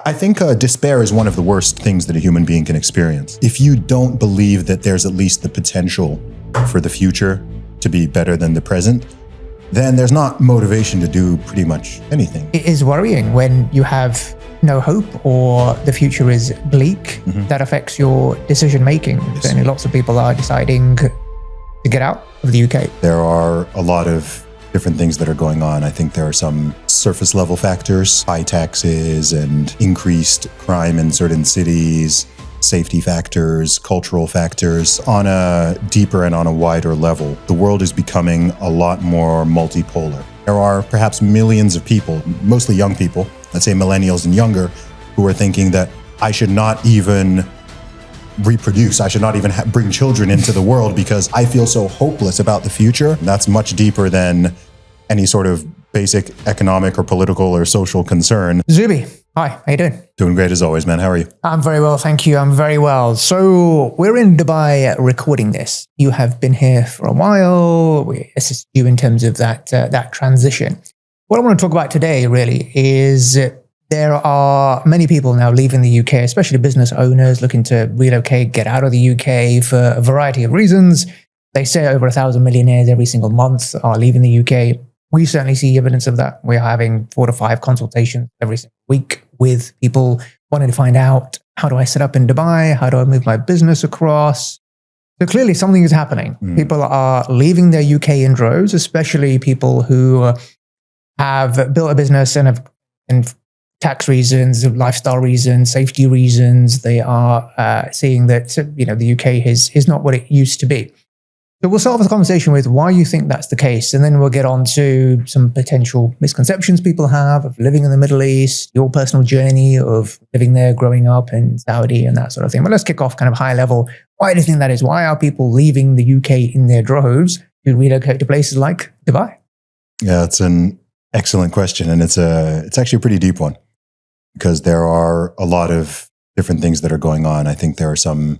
I think despair is one of the worst things that a human being can experience. If you don't believe that there's at least the potential for the future to be better than the present, then there's not motivation to do pretty much anything. It is worrying when you have no hope or the future is bleak. That affects your decision making. Yes. Certainly lots of people are deciding to get out of the UK. There are a lot of different things that are going on. I think there are some surface level factors, high taxes and increased crime in certain cities, safety factors, cultural factors. On a deeper and on a wider level, the world is becoming a lot more multipolar. There are perhaps millions of people, mostly young people, let's say millennials and younger, who are thinking that I should not even reproduce. I should not even bring children into the world because I feel so hopeless about the future. And that's much deeper than any sort of basic economic or political or social concern. Zuby, hi, how you doing? Doing great as always, man. How are you? I'm very well, thank you. I'm very well. So we're in Dubai recording this. You have been here for a while. We assist you in terms of that transition. What I want to talk about today really is there are many people now leaving the UK, especially business owners looking to relocate, get out of the UK for a variety of reasons. They say over 1,000 millionaires every single month are leaving the UK. We certainly see evidence of that. We're having 4 to 5 consultations every single week with people wanting to find out, how do I set up in Dubai? How do I move my business across? So clearly something is happening. People are leaving their UK in droves, especially people who have built a business and tax reasons, lifestyle reasons, safety reasons. They are seeing that the UK is not what it used to be. So we'll start off the conversation with why you think that's the case, and then we'll get on to some potential misconceptions people have of living in the Middle East, your personal journey of living there, growing up in Saudi and that sort of thing. But let's kick off kind of high level. Why do you think that is? Why are people leaving the UK in their droves to relocate to places like Dubai? Yeah, it's an excellent question, and it's actually a pretty deep one because there are a lot of different things that are going on. I think there are some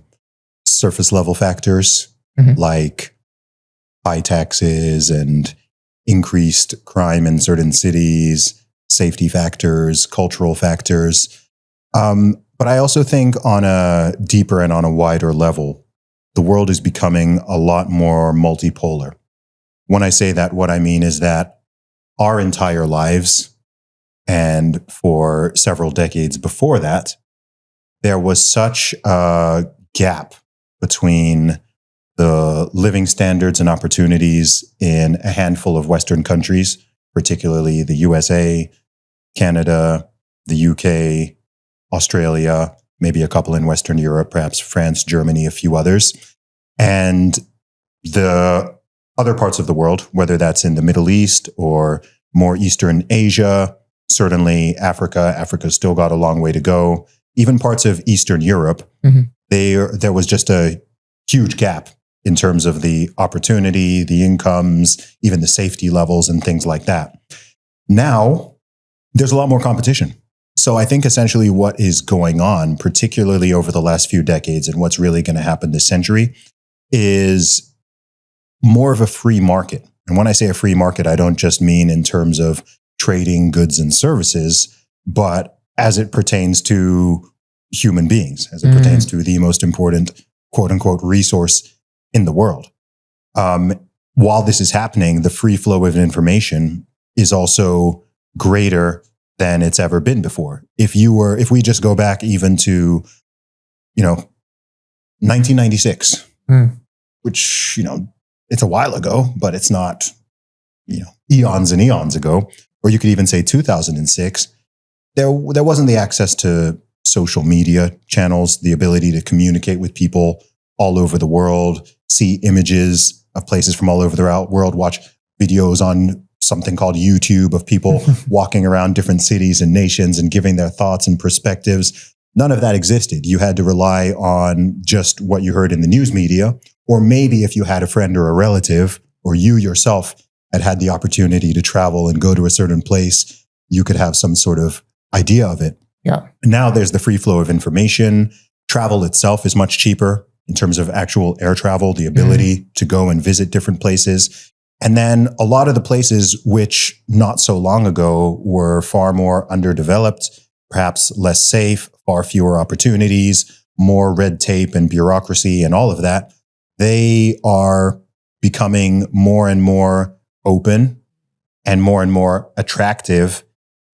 surface level factors like high taxes and increased crime in certain cities, safety factors, cultural factors. But I also think on a deeper and on a wider level, the world is becoming a lot more multipolar. When I say that, what I mean is that our entire lives, and for several decades before that, there was such a gap between the living standards and opportunities in a handful of Western countries, particularly the USA, Canada, the UK, Australia, maybe a couple in Western Europe, perhaps France, Germany, a few others, and the other parts of the world, whether that's in the Middle East or more Eastern Asia, certainly Africa. Africa's still got a long way to go. Even parts of Eastern Europe, there was just a huge gap in terms of the opportunity, the incomes, even the safety levels and things like that. Now, there's a lot more competition. So I think essentially what is going on, particularly over the last few decades and what's really going to happen this century, is more of a free market. And when I say a free market, I don't just mean in terms of trading goods and services, but as it pertains to human beings, as it pertains to the most important, quote unquote, resource in the world. While this is happening, the free flow of information is also greater than it's ever been before. If we just go back even to, 1996, which, it's a while ago, but it's not, eons and eons ago, or you could even say 2006, there wasn't the access to social media channels, the ability to communicate with people all over the world, see images of places from all over the world, watch videos on something called YouTube of people walking around different cities and nations and giving their thoughts and perspectives. None of that existed. You had to rely on just what you heard in the news media, or maybe if you had a friend or a relative, or you yourself had the opportunity to travel and go to a certain place, you could have some sort of idea of it. Yeah. Now there's the free flow of information. Travel itself is much cheaper in terms of actual air travel, the ability to go and visit different places. And then a lot of the places which not so long ago were far more underdeveloped, perhaps less safe, far fewer opportunities, more red tape and bureaucracy and all of that, they are becoming more and more open and more attractive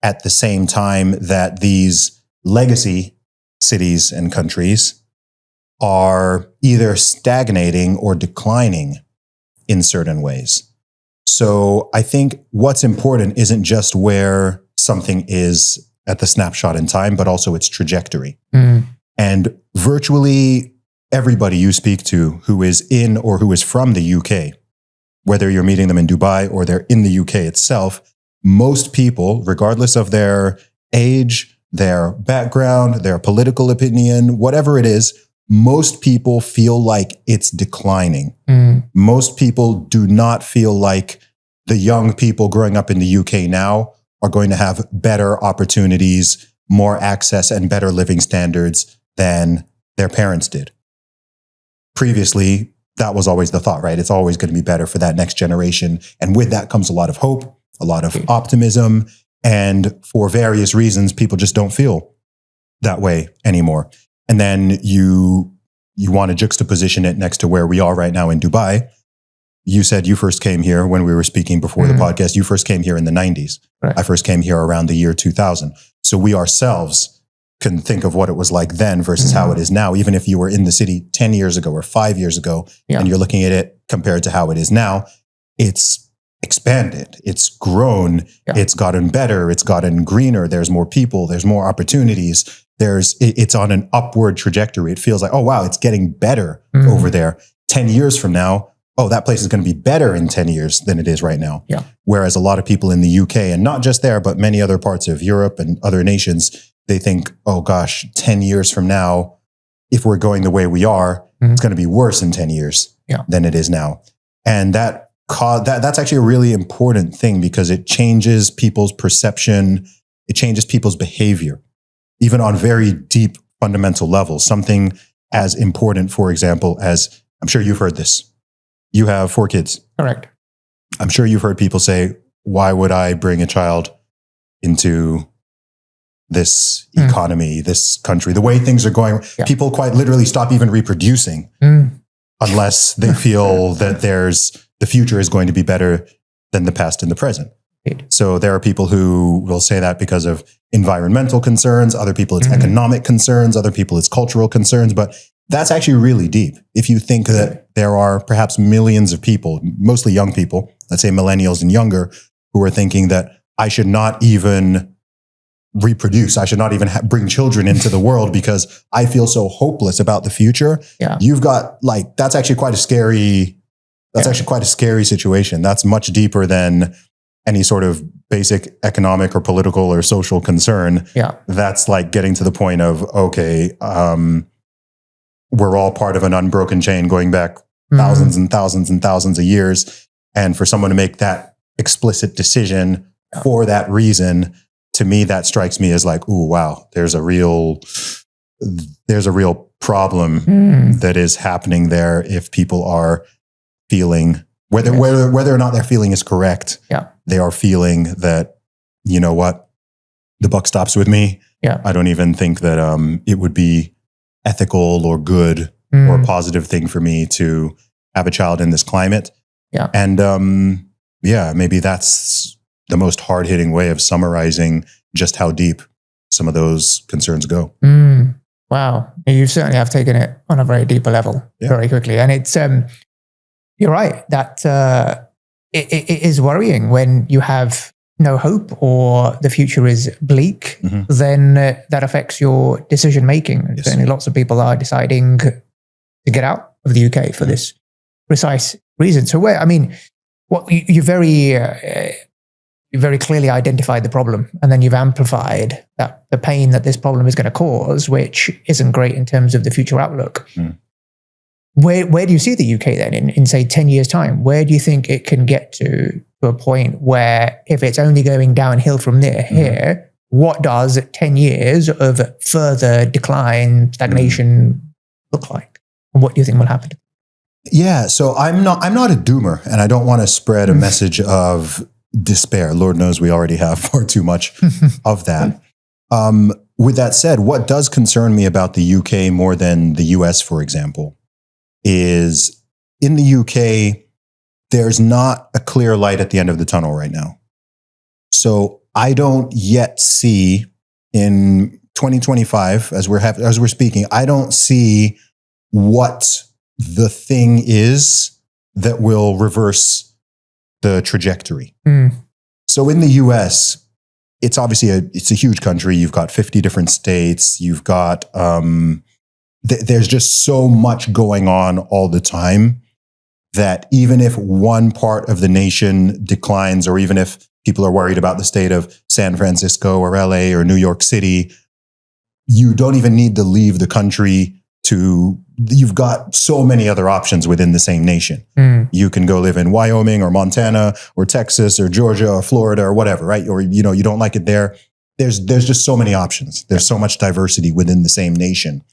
at the same time that these legacy cities and countries are either stagnating or declining in certain ways. So I think what's important isn't just where something is at the snapshot in time, but also its trajectory. And virtually everybody you speak to who is in or who is from the UK, whether you're meeting them in Dubai or they're in the UK itself, most people, regardless of their age, their background, their political opinion, whatever it is, most people feel like it's declining. Most people do not feel like the young people growing up in the UK now are going to have better opportunities, more access, and better living standards than their parents did. Previously, that was always the thought, right? It's always going to be better for that next generation. And with that comes a lot of hope, a lot of optimism. And for various reasons, people just don't feel that way anymore. And then you want to juxtaposition it next to where we are right now in Dubai. You said you first came here when we were speaking before the podcast. You first came here in the 90s. Right. I first came here around the year 2000. So we ourselves can think of what it was like then versus how it is now. Even if you were in the city 10 years ago or 5 years ago, and you're looking at it compared to how it is now, it's expanded, it's grown, it's gotten better, it's gotten greener, there's more people, there's more opportunities. It's on an upward trajectory. It feels like, oh, wow, it's getting better over there. 10 years from now, oh, that place is going to be better in 10 years than it is right now. Whereas a lot of people in the UK, and not just there, but many other parts of Europe and other nations, they think, oh gosh, 10 years from now, if we're going the way we are, it's going to be worse in 10 years than it is now. And that's actually a really important thing because it changes people's perception. It changes people's behavior. Even on very deep fundamental levels, something as important, for example, as I'm sure you've heard this. You have 4 kids. Correct. I'm sure you've heard people say, why would I bring a child into this economy, this country? The way things are going, people quite literally stop even reproducing unless they feel that the future is going to be better than the past and the present. So there are people who will say that because of environmental concerns, other people it's economic concerns, other people it's cultural concerns, but that's actually really deep. If you think that there are perhaps millions of people, mostly young people, let's say millennials and younger, who are thinking that I should not even reproduce, I should not even bring children into the world because I feel so hopeless about the future. You've got that's actually quite a scary, actually quite a scary situation. That's much deeper than any sort of basic economic or political or social concern. That's like getting to the point of, okay, we're all part of an unbroken chain going back thousands and thousands and thousands of years. And for someone to make that explicit decision for that reason, to me, that strikes me as like, ooh, wow, there's a real problem that is happening there if people are feeling, whether or not their feeling is correct, they are feeling that, you know what, the buck stops with me. I don't even think that it would be ethical or good or a positive thing for me to have a child in this climate. And maybe that's the most hard-hitting way of summarizing just how deep some of those concerns go. Wow. You certainly have taken it on a very deeper level very quickly. And it's, you're right, that it is worrying when you have no hope or the future is bleak, then that affects your decision-making. Certainly lots of people are deciding to get out of the UK for this precise reason. So you very clearly identified the problem, and then you've amplified the pain that this problem is going to cause, which isn't great in terms of the future outlook. Where do you see the UK then in say 10 years time? Where do you think it can get to a point where if it's only going downhill from here, what does 10 years of further decline, stagnation look like? And what do you think will happen? Yeah, so I'm not a doomer, and I don't want to spread a message of despair. Lord knows we already have far too much of that. with that said, what does concern me about the UK more than the US, for example, is in the UK, there's not a clear light at the end of the tunnel right now. So I don't yet see in 2025, as we're speaking, I don't see what the thing is that will reverse the trajectory. So in the US, it's obviously it's a huge country. You've got 50 different states. You've got, there's just so much going on all the time that even if one part of the nation declines, or even if people are worried about the state of San Francisco or LA or New York City, you don't even need to leave the country you've got so many other options within the same nation. You can go live in Wyoming or Montana or Texas or Georgia or Florida or whatever, right? Or, you don't like it there. There's just so many options. There's so much diversity within the same nation.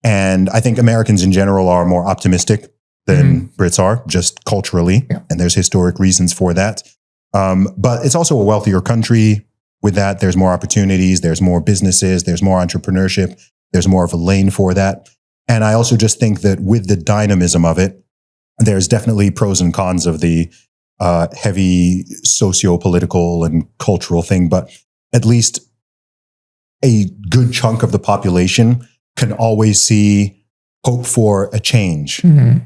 And I think Americans in general are more optimistic than Brits are, just culturally. Yeah. And there's historic reasons for that. But it's also a wealthier country. With that, there's more opportunities, there's more businesses, there's more entrepreneurship, there's more of a lane for that. And I also just think that with the dynamism of it, there's definitely pros and cons of the heavy socio-political and cultural thing, but at least a good chunk of the population can always see hope for a change,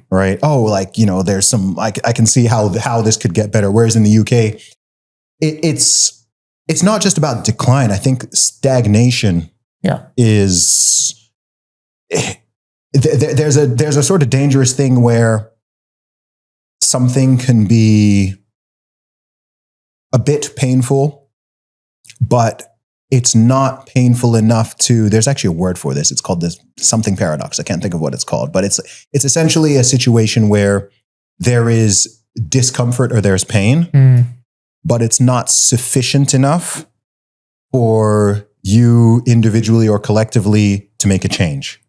right? Oh, like, there's some, I can see how this could get better. Whereas in the UK, it's not just about decline. I think stagnation is, there's a sort of dangerous thing where something can be a bit painful, but it's not painful enough there's actually a word for this. It's called this something paradox. I can't think of what it's called, but it's essentially a situation where there is discomfort or there's pain, but it's not sufficient enough for you individually or collectively to make a change.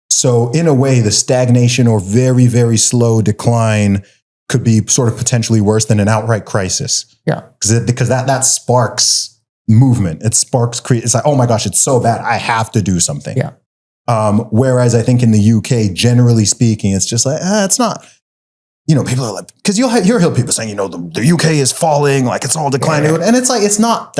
So in a way, the stagnation or very, very slow decline could be sort of potentially worse than an outright crisis. Yeah. Because that sparks movement. It sparks, it's like, oh my gosh, it's so bad. I have to do something. Yeah. Whereas I think in the UK, generally speaking, it's just like, it's not, people are like, because you'll hear people saying, the UK is falling, like it's all declining. Yeah. And it's like, it's not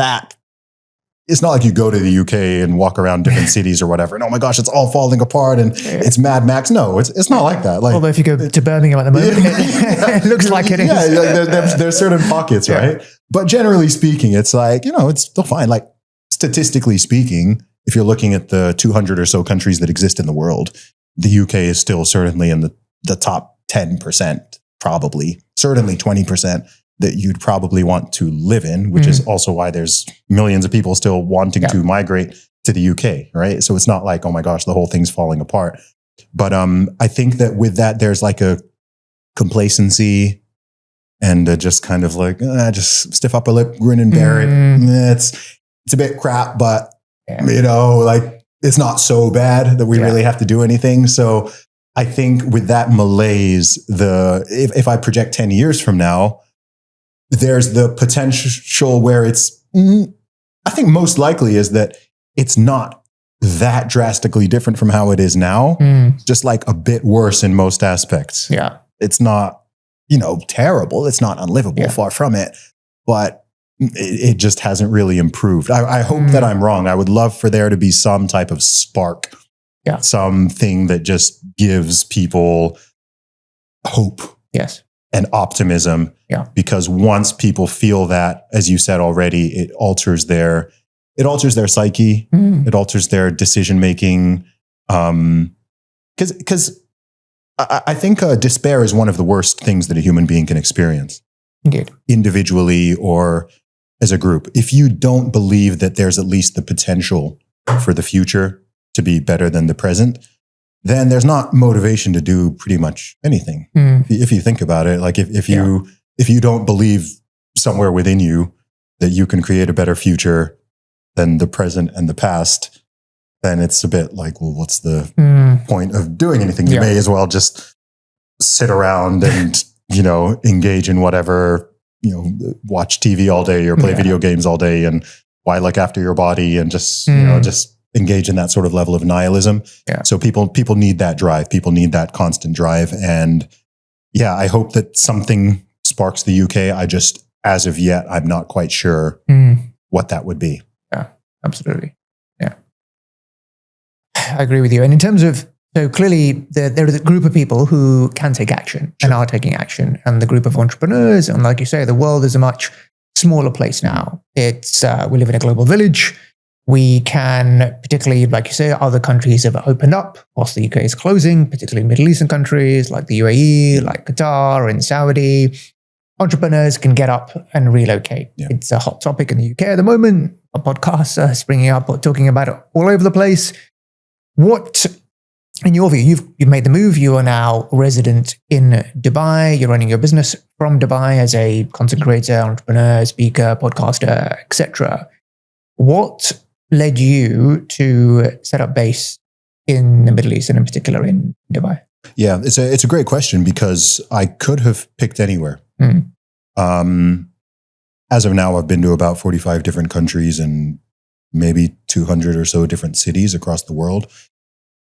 like you go to the UK and walk around different cities or whatever, and oh my gosh, it's all falling apart and it's Mad Max. No, it's not like that. Like, although if you go to Birmingham at the moment, it looks like it is. Yeah, there's certain pockets, right? But generally speaking, it's like, it's still fine. Like statistically speaking, if you're looking at the 200 or so countries that exist in the world, the UK is still certainly in the top 10%, probably, certainly 20%. That you'd probably want to live in, which is also why there's millions of people still wanting to migrate to the UK, right? So it's not like, oh my gosh, the whole thing's falling apart. But I think that with that, there's like a complacency and just kind of like, just stiff upper lip, grin and bear it. It's a bit crap, but like it's not so bad that we really have to do anything. So I think with that malaise, if I project 10 years from now, there's the potential where I think most likely is that it's not that drastically different from how it is now, just like a bit worse in most aspects. Yeah. It's not, terrible. It's not unlivable, far from it, but it just hasn't really improved. I hope that I'm wrong. I would love for there to be some type of spark, something that just gives people hope. Yes. And optimism, because once people feel that, as you said already, it alters their psyche, it alters their decision making. Because I think despair is one of the worst things that a human being can experience, indeed, individually or as a group. If you don't believe that there's at least the potential for the future to be better than the present, then there's not motivation to do pretty much anything. If you think about it, like if you don't believe somewhere within you that you can create a better future than the present and the past, then it's a bit like, well, what's the point of doing anything? You may as well just sit around and, engage in whatever, watch TV all day or play video games all day and why look after your body and just, just engage in that sort of level of nihilism. Yeah. So people need that drive. People need that constant drive. And yeah, I hope that something sparks the UK. As of yet, I'm not quite sure what that would be. Yeah, absolutely. Yeah. I agree with you. And in terms of, so clearly there is a group of people who can take action and are taking action, and the group of entrepreneurs. And like you say, the world is a much smaller place now. We live in a global village. We can, particularly, like you say, other countries have opened up whilst the UK is closing, particularly Middle Eastern countries like the UAE, like Qatar and Saudi. Entrepreneurs can get up and relocate. Yeah. It's a hot topic in the UK at the moment. A podcast are springing up, talking about it all over the place. What, in your view, you've made the move. You are now resident in Dubai. You're running your business from Dubai as a content creator, entrepreneur, speaker, podcaster, etc. What led you to set up base in the Middle East and in particular in Dubai? Yeah, it's a great question because I could have picked anywhere. As of now, I've been to about 45 different countries and maybe 200 or so different cities across the world.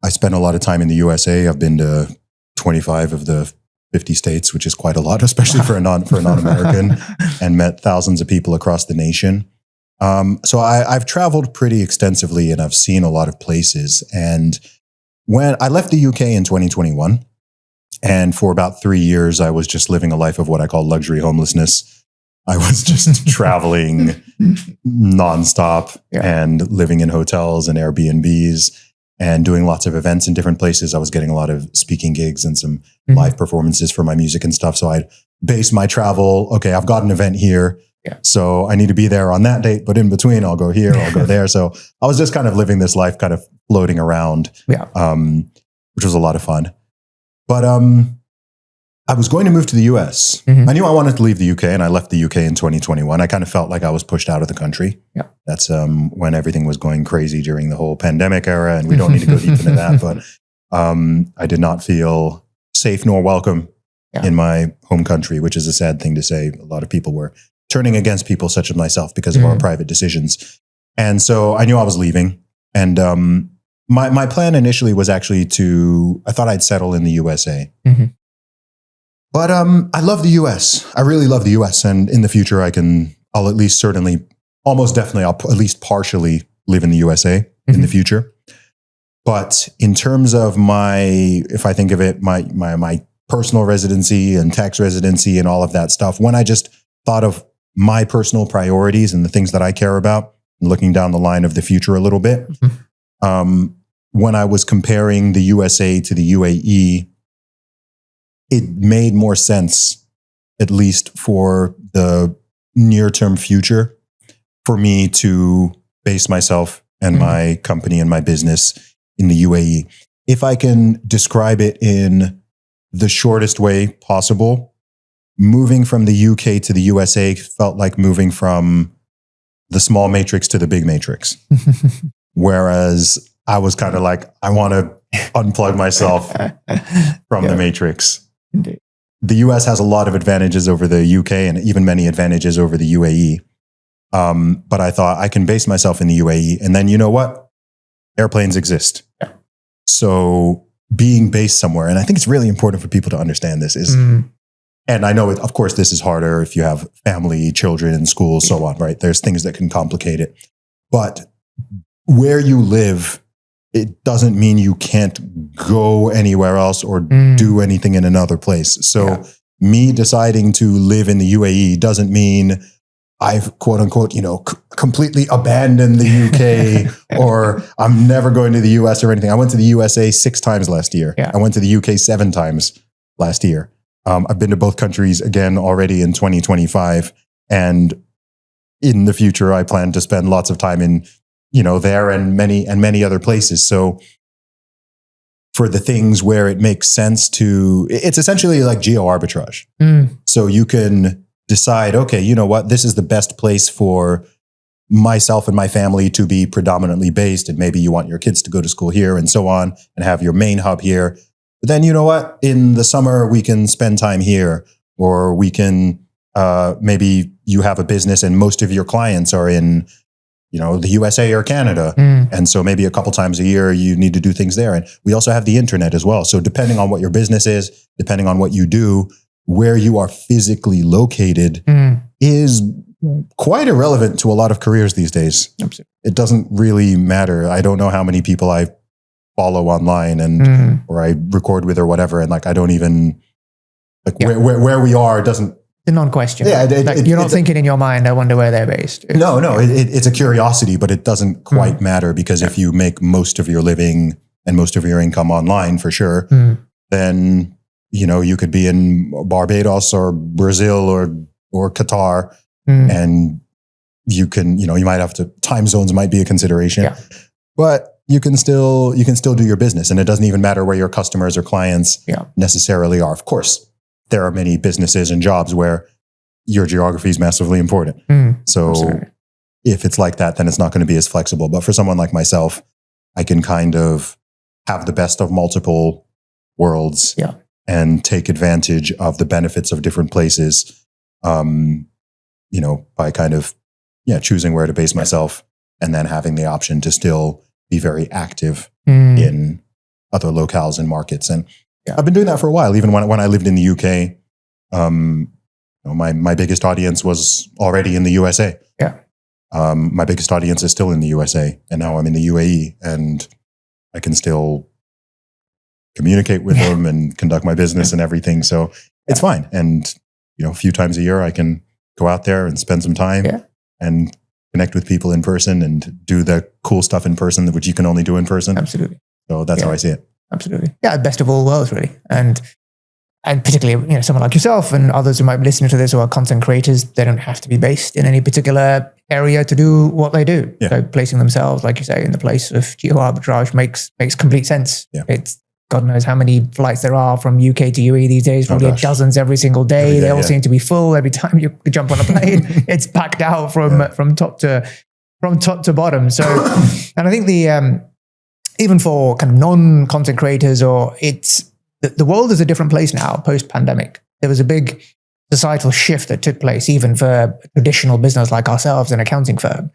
I spent a lot of time in the USA. I've been to 25 of the 50 states, which is quite a lot, especially for a non-American, and met thousands of people across the nation. So I've traveled pretty extensively and I've seen a lot of places. And when I left the UK in 2021, and for about 3 years, I was just living a life of what I call luxury homelessness. I was just traveling nonstop and living in hotels and Airbnbs and doing lots of events in different places. I was getting a lot of speaking gigs and some live performances for my music and stuff. So I'd base my travel. Okay, I've got an event here. Yeah. So I need to be there on that date, but in between I'll go here, I'll go there. So I was just kind of living this life, kind of floating around, which was a lot of fun. But I was going to move to the US. I knew I wanted to leave the UK, and I left the UK in 2021. I kind of felt like I was pushed out of the country. Yeah. That's when everything was going crazy during the whole pandemic era, and we don't need to go deep into that. But I did not feel safe nor welcome in my home country, which is a sad thing to say. A lot of people were turning against people such as myself because of our private decisions. And so I knew I was leaving. And my plan initially was actually I thought I'd settle in the USA. But I love the US. I really love the US. And in the future, I'll at least I'll at least partially live in the USA in the future. But in terms of if I think of it, my personal residency and tax residency and all of that stuff, when I just thought of my personal priorities and the things that I care about, and looking down the line of the future a little bit, when I was comparing the USA to the UAE, it made more sense, at least for the near-term future, for me to base myself and my company and my business in the UAE. If I can describe it in the shortest way possible, moving from the UK to the USA felt like moving from the small matrix to the big matrix. Whereas I was kind of like, I want to unplug myself from the matrix. Indeed. The US has a lot of advantages over the UK and even many advantages over the UAE. But I thought I can base myself in the UAE. And then you know what? Airplanes exist. Yeah. So being based somewhere, and I think it's really important for people to understand this, is, and I know, of course, this is harder if you have family, children, school, so on, right? There's things that can complicate it. But where you live, it doesn't mean you can't go anywhere else or do anything in another place. So me deciding to live in the UAE doesn't mean I've quote unquote, completely abandoned the UK or I'm never going to the US or anything. I went to the USA 6 times last year. Yeah. I went to the UK 7 times last year. I've been to both countries again already in 2025. And in the future, I plan to spend lots of time in there and many other places. So for the things where it makes sense it's essentially like geo-arbitrage. So you can decide, okay, you know what, this is the best place for myself and my family to be predominantly based. And maybe you want your kids to go to school here and so on and have your main hub here. But then you know what, in the summer, we can spend time here, or we can, maybe you have a business and most of your clients are in the USA or Canada. And so maybe a couple times a year, you need to do things there. And we also have the internet as well. So depending on what your business is, depending on what you do, where you are physically located is quite irrelevant to a lot of careers these days. Absolutely. It doesn't really matter. I don't know how many people I follow online and or I record with or whatever. And like, I don't even where we are doesn't. The non-question. Yeah, you're not thinking in your mind, I wonder where they're based. No, it's a curiosity, but it doesn't quite matter because if you make most of your living and most of your income online for sure, then, you could be in Barbados or Brazil or Qatar and you can, you might have to, time zones might be a consideration, but you can still do your business and it doesn't even matter where your customers or clients necessarily are. Of course, there are many businesses and jobs where your geography is massively important. So absolutely. If it's like that, then it's not going to be as flexible. But for someone like myself, I can kind of have the best of multiple worlds and take advantage of the benefits of different places, by kind of, choosing where to base myself and then having the option to still be very active in other locales and markets. And I've been doing that for a while. Even when I lived in the UK, my biggest audience was already in the USA. My biggest audience is still in the USA, and now I'm in the UAE, and I can still communicate with them and conduct my business and everything. So it's fine. And a few times a year, I can go out there and spend some time and connect with people in person and do the cool stuff in person, which you can only do in person. Absolutely. So that's how I see it. Absolutely. Yeah, best of all worlds, really. And particularly, someone like yourself and others who might be listening to this who are content creators, they don't have to be based in any particular area to do what they do. So placing themselves, like you say, in the place of geo-arbitrage makes complete sense. It's God knows how many flights there are from UK to UAE these days, probably dozens every single day. They all seem to be full. Every time you jump on a plane, it's packed out from top to bottom. So, and I think even for kind of non-content creators, the world is a different place now post-pandemic. There was a big societal shift that took place even for a traditional business like ourselves, an accounting firm.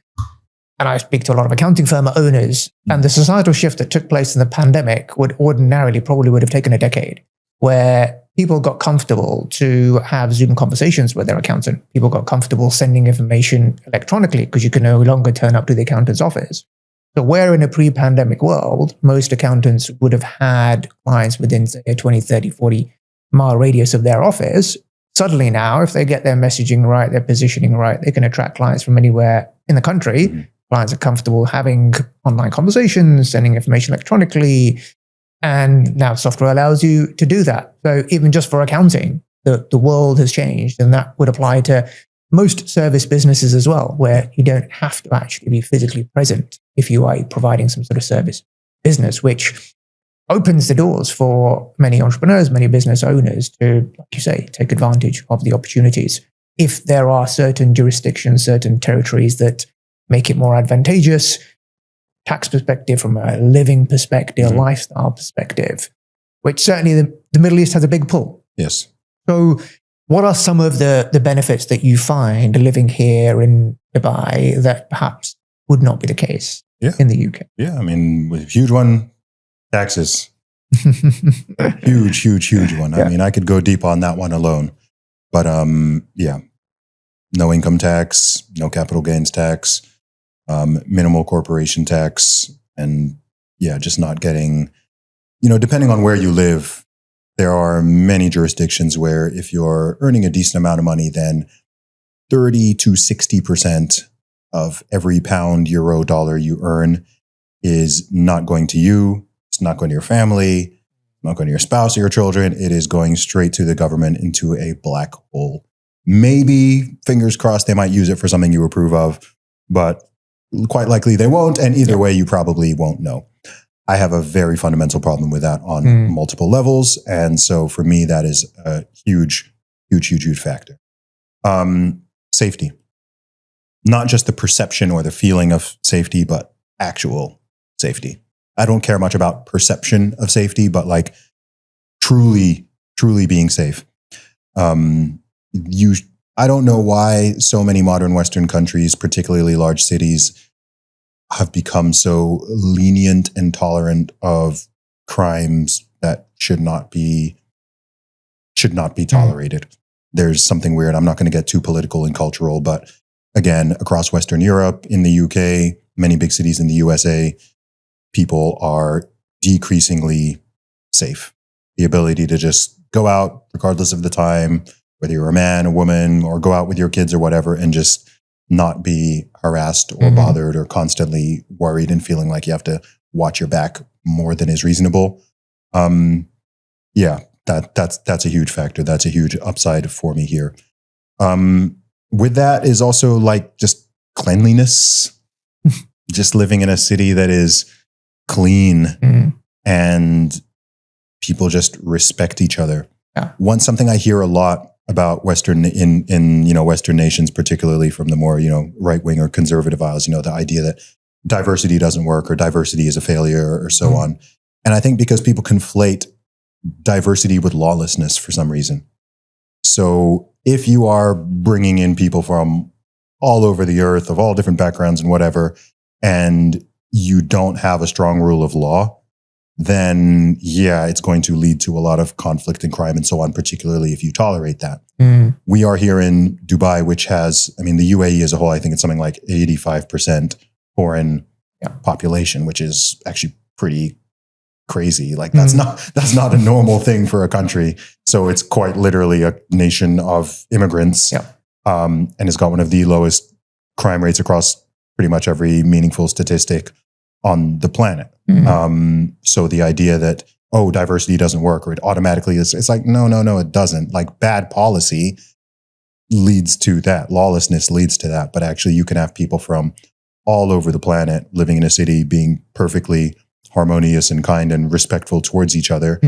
And I speak to a lot of accounting firm owners, and the societal shift that took place in the pandemic would have taken a decade, where people got comfortable to have Zoom conversations with their accountant. People got comfortable sending information electronically because you can no longer turn up to the accountant's office. So where in a pre-pandemic world, most accountants would have had clients within, say, a 20, 30, 40-mile radius of their office, suddenly now, if they get their messaging right, their positioning right, they can attract clients from anywhere in the country. Clients are comfortable having online conversations, sending information electronically, and now software allows you to do that. So even just for accounting, the world has changed, and that would apply to most service businesses as well, where you don't have to actually be physically present if you are providing some sort of service business, which opens the doors for many entrepreneurs, many business owners to, like you say, take advantage of the opportunities. If there are certain jurisdictions, certain territories that make it more advantageous, tax perspective, from a living perspective, lifestyle perspective, which certainly the Middle East has a big pull. Yes. So what are some of the benefits that you find living here in Dubai that perhaps would not be the case in the UK? Yeah, I mean, huge one, taxes. huge one. I mean, I could go deep on that one alone. But no income tax, no capital gains tax, minimal corporation tax, and just not getting, depending on where you live, there are many jurisdictions where if you're earning a decent amount of money, then 30 to 60% of every pound, euro, dollar you earn is not going to you. It's not going to your family, not going to your spouse or your children. It is going straight to the government into a black hole. Maybe, fingers crossed, they might use it for something you approve of, but quite likely they won't. And either way, you probably won't know. I have a very fundamental problem with that on multiple levels. And so for me, that is a huge factor. Safety. Not just the perception or the feeling of safety, but actual safety. I don't care much about perception of safety, but like truly being safe. I don't know why so many modern Western countries, particularly large cities, have become so lenient and tolerant of crimes that should not be tolerated. There's something weird. I'm not going to get too political and cultural, but again, across Western Europe, in the UK, many big cities in the USA, people are decreasingly safe. The ability to just go out, regardless of the time, whether you're a man, a woman, or go out with your kids or whatever, and just not be harassed or bothered or constantly worried and feeling like you have to watch your back more than is reasonable. That's a huge factor. That's a huge upside for me here. With that is also like just cleanliness, just living in a city that is clean and people just respect each other. Yeah. Something I hear a lot about Western nations, particularly from the more, right wing or conservative aisles, the idea that diversity doesn't work or diversity is a failure or so on. And I think because people conflate diversity with lawlessness for some reason. So if you are bringing in people from all over the earth of all different backgrounds and whatever, and you don't have a strong rule of law, then it's going to lead to a lot of conflict and crime and so on, particularly if you tolerate that. We are here in Dubai, which has, the UAE as a whole, I think it's something like 85% foreign population, which is actually pretty crazy. Like that's not a normal thing for a country. So it's quite literally a nation of immigrants, and it's got one of the lowest crime rates across pretty much every meaningful statistic on the planet. So the idea that, diversity doesn't work or it automatically is, it's like, no, it doesn't. Like bad policy leads to that. Lawlessness leads to that. But actually you can have people from all over the planet living in a city being perfectly harmonious and kind and respectful towards each other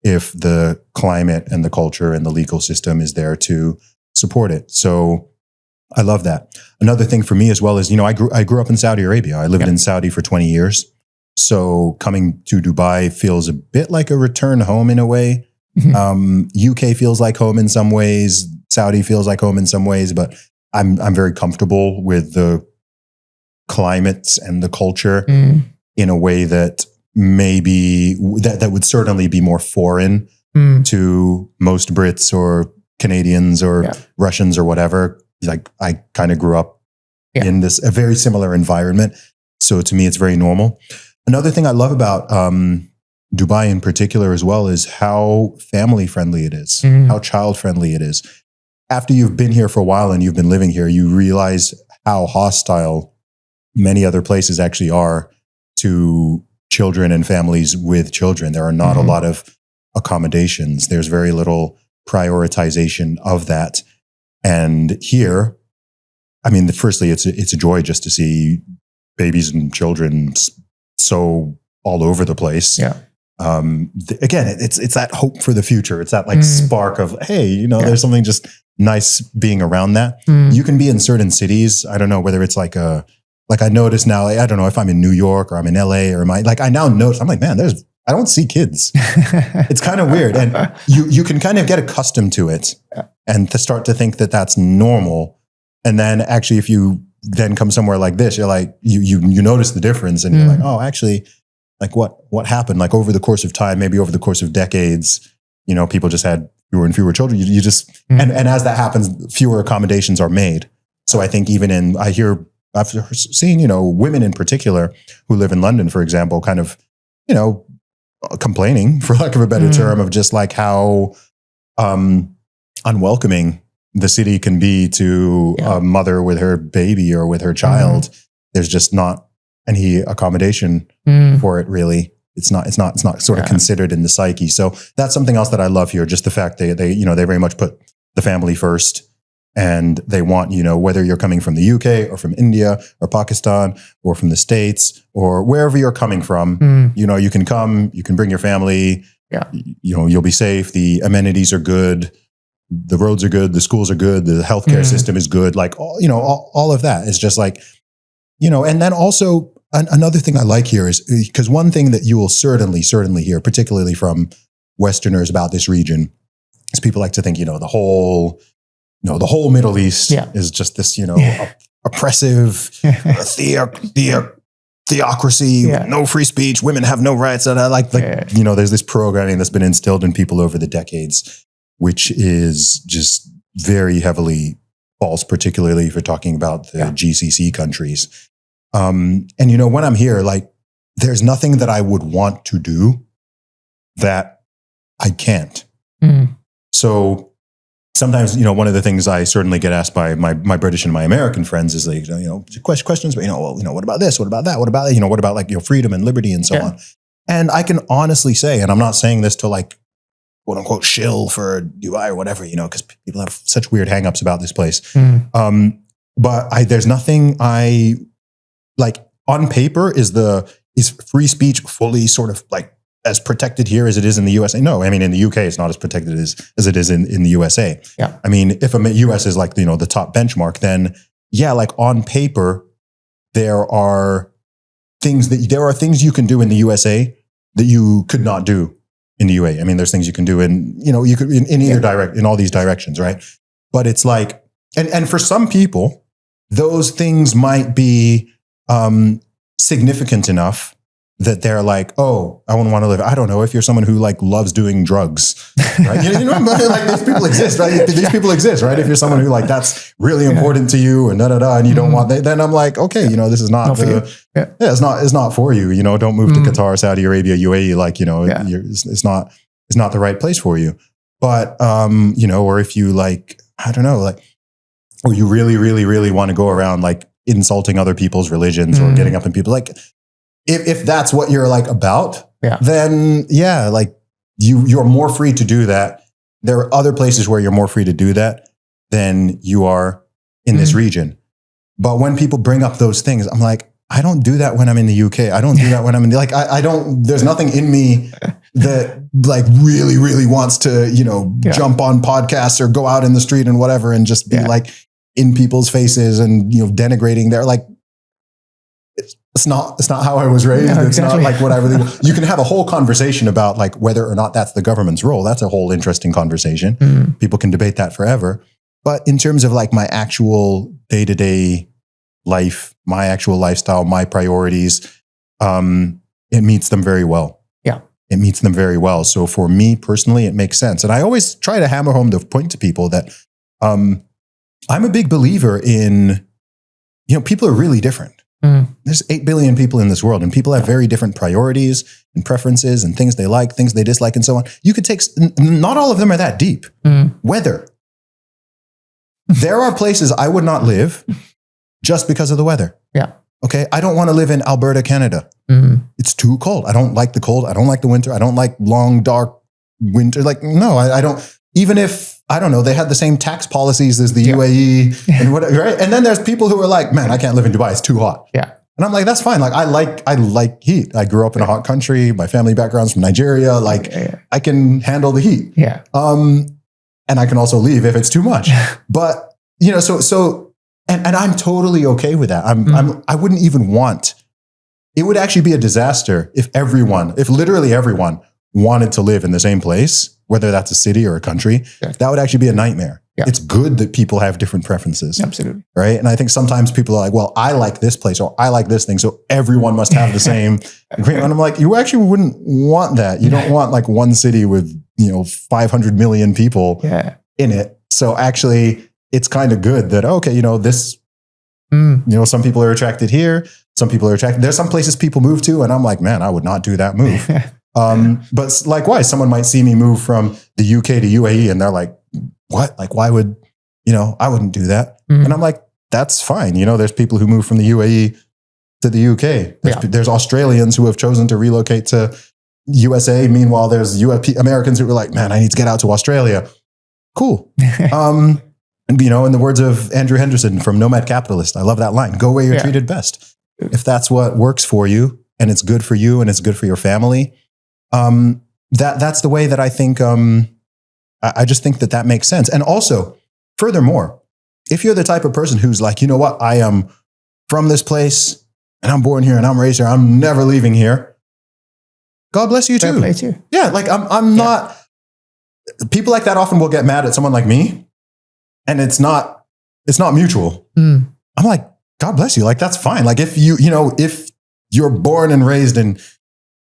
if the climate and the culture and the legal system is there to support it. So I love that. Another thing for me as well is, I grew up in Saudi Arabia. I lived in Saudi for 20 years. So coming to Dubai feels a bit like a return home in a way. UK feels like home in some ways. Saudi feels like home in some ways, but I'm very comfortable with the climate and the culture in a way that maybe that would certainly be more foreign to most Brits or Canadians or Russians or whatever. Like I kind of grew up in a very similar environment. So to me, it's very normal. Another thing I love about Dubai in particular as well is how family friendly it is, how child friendly it is. After you've been here for a while and you've been living here, you realize how hostile many other places actually are to children and families with children. There are not a lot of accommodations. There's very little prioritization of that. And here, firstly, it's a joy just to see babies and children so all over the place. Again, it's that hope for the future. It's that like spark of, hey, there's something just nice being around that. You can be in certain cities. I don't know whether it's like I notice now, I don't know if I'm in New York or I'm in LA or I now notice, I'm like, man, I don't see kids. It's kind of weird. And you can kind of get accustomed to it and to start to think that that's normal. And then actually, if you then come somewhere like this, you're like, you notice the difference and you're like, oh, actually, like what happened? Like over the course of time, maybe over the course of decades, people just had fewer and fewer children. You just, and as that happens, fewer accommodations are made. So I think I've seen, women in particular who live in London, for example, kind of, complaining, for lack of a better term, of just like how unwelcoming the city can be to a mother with her baby or with her child. There's just not any accommodation for it, really. It's not sort of considered in the psyche. So that's something else that I love here. Just the fact they very much put the family first. And they want, whether you're coming from the UK or from India or Pakistan or from the States or wherever you're coming from, you can come, you can bring your family, you'll be safe. The amenities are good. The roads are good. The schools are good. The healthcare system is good. Like, all of that is just like, and then also another thing I like here is because one thing that you will certainly hear, particularly from Westerners about this region, is people like to think, the whole Middle East is just this, oppressive, theocracy, no free speech, women have no rights. And there's this programming that's been instilled in people over the decades, which is just very heavily false, particularly if you're talking about the GCC countries. And when I'm here, like, there's nothing that I would want to do that I can't. So sometimes, one of the things I certainly get asked by my British and my American friends is like, questions, but what about this? What about that? What about that? What about like freedom and liberty and so on? And I can honestly say, and I'm not saying this to like, quote unquote, shill for Dubai or whatever, because people have such weird hangups about this place. But there's nothing I like on paper. Is free speech fully sort of like as protected here as it is in the USA? No, I mean, in the UK, it's not as protected as it is in the USA. Yeah. I mean, if a US is like, the top benchmark, then like on paper, there are things you can do in the USA that you could not do in the UAE. I mean, there's things you can do in either in all these directions, right? But it's like, and for some people, those things might be significant enough that they're like, oh, I wouldn't want to live. I don't know, if you're someone who like loves doing drugs, right? Like these people exist, right? These people exist, right? If you're someone who like, that's really important to you and and you don't want that, then I'm like, okay, this is not it's not for you. Don't move to Qatar, Saudi Arabia, UAE. Like, it's not the right place for you. But, or if you like, I don't know, like, or you really, really, really want to go around like insulting other people's religions or getting up in people, like, if that's what you're like about, then like you're more free to do that. There are other places where you're more free to do that than you are in this region. But when people bring up those things, I'm like, I don't do that when I'm in the UK. I don't do that when I'm in like, I don't, there's nothing in me that like really, really wants to, jump on podcasts or go out in the street and whatever and just be like in people's faces and, denigrating their like, it's not how I was raised. No, it's not like what I really, you can have a whole conversation about like whether or not that's the government's role. That's a whole interesting conversation. People can debate that forever. But in terms of like my actual day-to-day life, my actual lifestyle, my priorities, it meets them very well. Yeah. It meets them very well. So for me personally, it makes sense. And I always try to hammer home the point to people that I'm a big believer in, people are really different. There's 8 billion people in this world and people have very different priorities and preferences and things they like, things they dislike and so on. You could take, not all of them are that deep. Weather. There are places I would not live just because of the weather. Yeah. Okay. I don't want to live in Alberta, Canada. It's too cold. I don't like the cold. I don't like the winter. I don't like long, dark winter. Like, no, I don't, even if, I don't know, they had the same tax policies as the UAE and whatever, right? And then there's people who are like, man, I can't live in Dubai. It's too hot. Yeah. And I'm like, that's fine. Like, I like heat. I grew up in a hot country. My family background's from Nigeria. Like, I can handle the heat. Yeah. And I can also leave if it's too much. But, and I'm totally okay with that. I wouldn't even want, it would actually be a disaster if literally everyone wanted to live in the same place, whether that's a city or a country. That would actually be a nightmare. Yeah. It's good that people have different preferences. Absolutely. Right. And I think sometimes people are like, well, I like this place or I like this thing, so everyone must have the same agreement. And I'm like, you actually wouldn't want that. You don't want like one city with, 500 million people in it. So actually it's kind of good that, okay, this, some people are attracted here. Some people are attracted. There's some places people move to and I'm like, man, I would not do that move. But likewise, someone might see me move from the UK to UAE and they're like, what? Like, why would, I wouldn't do that. And I'm like, that's fine. There's people who move from the UAE to the UK. There's Australians who have chosen to relocate to USA. Meanwhile, there's Americans who were like, man, I need to get out to Australia. Cool. And, in the words of Andrew Henderson from Nomad Capitalist, I love that line, go where you're treated best. If that's what works for you and it's good for you and it's good for your family, that's the way that I think, I just think that makes sense. And also, furthermore, if you're the type of person who's like, you know what, I am from this place and I'm born here and I'm raised here, I'm never leaving here. God bless you too. Fair play too. Yeah. Like I'm not, people like that often will get mad at someone like me and it's not mutual. I'm like, God bless you. Like, that's fine. Like if you're born and raised in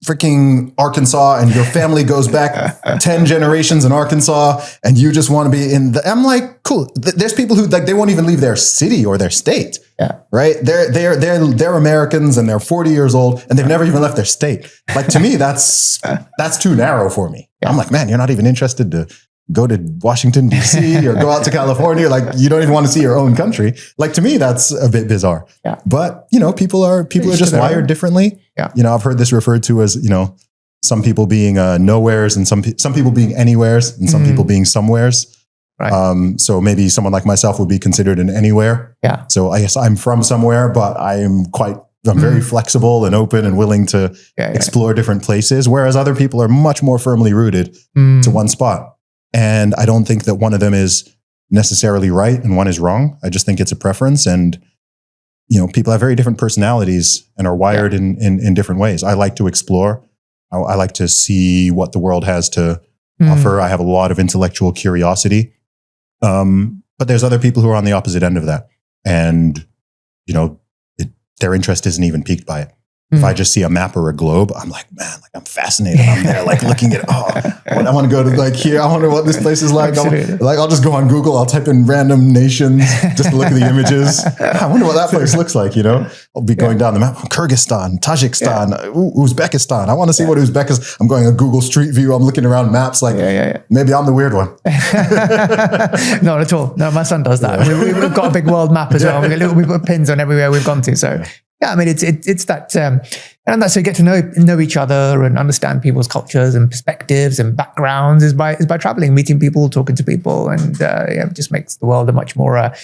freaking Arkansas and your family goes back 10 generations in Arkansas and you just want to be in the, I'm like, cool. There's people who like, they won't even leave their city or their state. Yeah. Right. They're Americans and they're 40 years old and they've never even left their state. Like to me, that's too narrow for me. Yeah. I'm like, man, you're not even interested to go to Washington, DC or go out to California. Like you don't even want to see your own country. Like to me, that's a bit bizarre. Yeah. But you know, people are just wired differently. Yeah. You know, I've heard this referred to as, you know, some people being nowheres and some people being anywheres and some people being somewheres. Right. So maybe someone like myself would be considered an anywhere. Yeah. So I guess I'm from somewhere, but I'm very flexible and open and willing to explore different places. Whereas other people are much more firmly rooted to one spot. And I don't think that one of them is necessarily right and one is wrong. I just think it's a preference. And, you know, people have very different personalities and are wired in different ways. I like to explore. I like to see what the world has to offer. I have a lot of intellectual curiosity. But there's other people who are on the opposite end of that. And, you know, their interest isn't even piqued by it. If I just see a map or a globe, I'm like, man, like I'm fascinated. I'm there like looking at, I want to go to like here. I wonder what this place is like. I'll just go on Google. I'll type in random nations just to look at the images. I wonder what that place looks like, you know? I'll be going down the map. Kyrgyzstan, Tajikistan, Uzbekistan. I want to see what Uzbekistan. I'm going on Google Street View. I'm looking around maps like maybe I'm the weird one. Not at all. No, my son does that. We've got a big world map as well. We put pins on everywhere we've gone to. So yeah, I mean, it's that, and that's to get to know each other and understand people's cultures and perspectives and backgrounds is by traveling, meeting people, talking to people, and it just makes the world a much more, a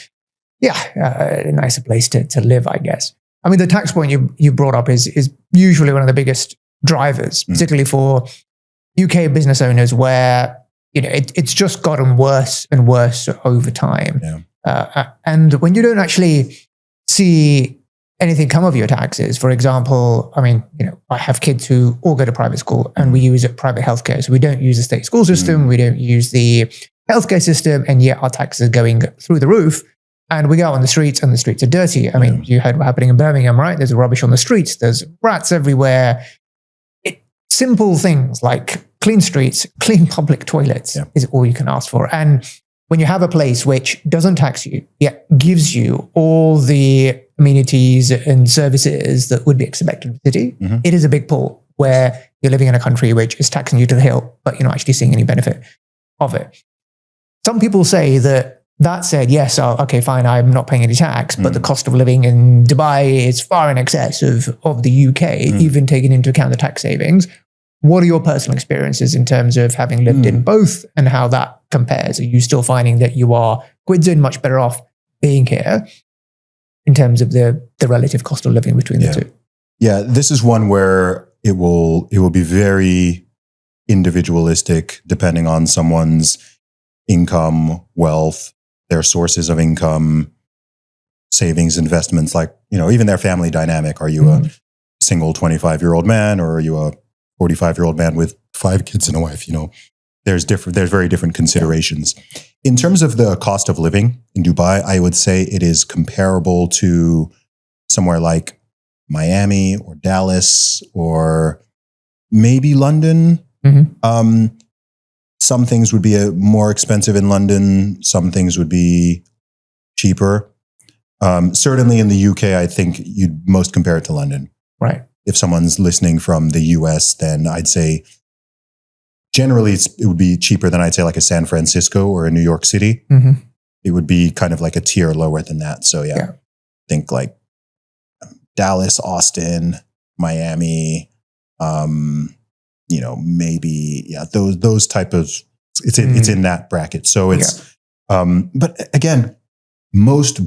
nicer place to live, I guess. I mean, the tax point you brought up is usually one of the biggest drivers, particularly for UK business owners, where you know it's just gotten worse and worse over time, and when you don't actually see anything come of your taxes. For example, I mean, you know, I have kids who all go to private school and we use private healthcare. So we don't use the state school system. We don't use the healthcare system. And yet our taxes are going through the roof. And we go out on the streets and the streets are dirty. I mean, you heard what's happening in Birmingham, right? There's rubbish on the streets. There's rats everywhere. Simple things like clean streets, clean public toilets is all you can ask for. And when you have a place which doesn't tax you, yet gives you all the amenities and services that would be expected of the city, it is a big pull where you're living in a country which is taxing you to the hill, but you're not actually seeing any benefit of it. Some people say that said, yes, okay, fine, I'm not paying any tax, but the cost of living in Dubai is far in excess of the UK, even taking into account the tax savings. What are your personal experiences in terms of having lived in both and how that compares? Are you still finding that you are much better off being here in terms of the relative cost of living between the two? Yeah, this is one where it will be very individualistic depending on someone's income, wealth, their sources of income, savings, investments, like, you know, even their family dynamic. Are you a single 25-year-old man or are you a 45-year-old man with 5 kids and a wife? You know, there's very different considerations. In terms of the cost of living in Dubai, I would say it is comparable to somewhere like Miami or Dallas or maybe London. Some things would be more expensive in London. Some things would be cheaper. Certainly in the UK, I think you'd most compare it to London. Right. If someone's listening from the US, then I'd say generally it would be cheaper than I'd say like a San Francisco or a New York City. It would be kind of like a tier lower than that. So yeah. Think like Dallas, Austin, Miami, you know, maybe, those type of, it's in that bracket. So it's, but again, most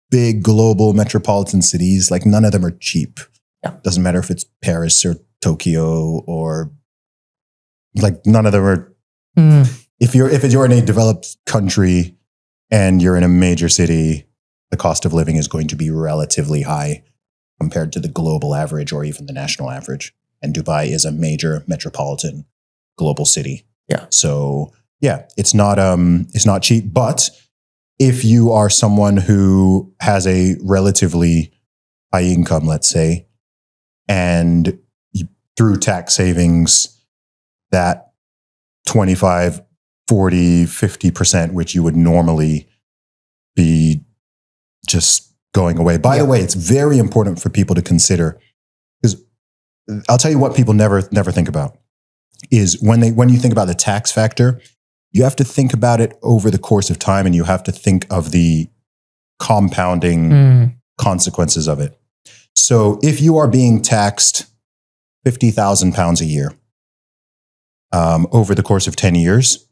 big global metropolitan cities, like none of them are cheap. Doesn't matter if it's Paris or Tokyo or like none of them are. If you're in a developed country and you're in a major city, the cost of living is going to be relatively high compared to the global average or even the national average. And Dubai is a major metropolitan global city. So it's not cheap, but if you are someone who has a relatively high income, let's say, and through tax savings, that 25, 40, 50%, which you would normally be just going away. By the way, it's very important for people to consider, because I'll tell you what people never think about is when you think about the tax factor, you have to think about it over the course of time, and you have to think of the compounding consequences of it. So if you are being taxed £50,000 a year over the course of 10 years,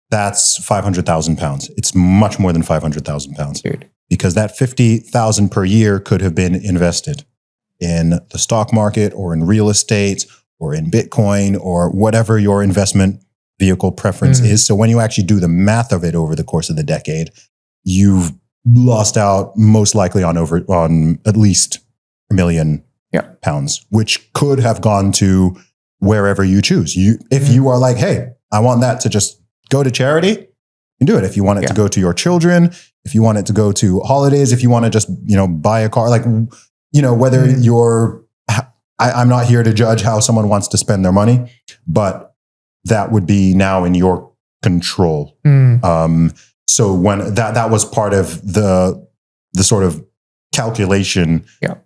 that's £500,000. It's much more than £500,000 because that $50,000 per year could have been invested in the stock market or in real estate or in Bitcoin or whatever your investment vehicle preference is. So when you actually do the math of it over the course of the decade, you've lost out most likely on at least £1 million, which could have gone to wherever you choose. If you are like, hey, I want that to just go to charity, you can do it. If you want it to go to your children, if you want it to go to holidays, if you want to just, buy a car, whether you're, I'm not here to judge how someone wants to spend their money, but that would be now in your control. So when that was part of the sort of calculation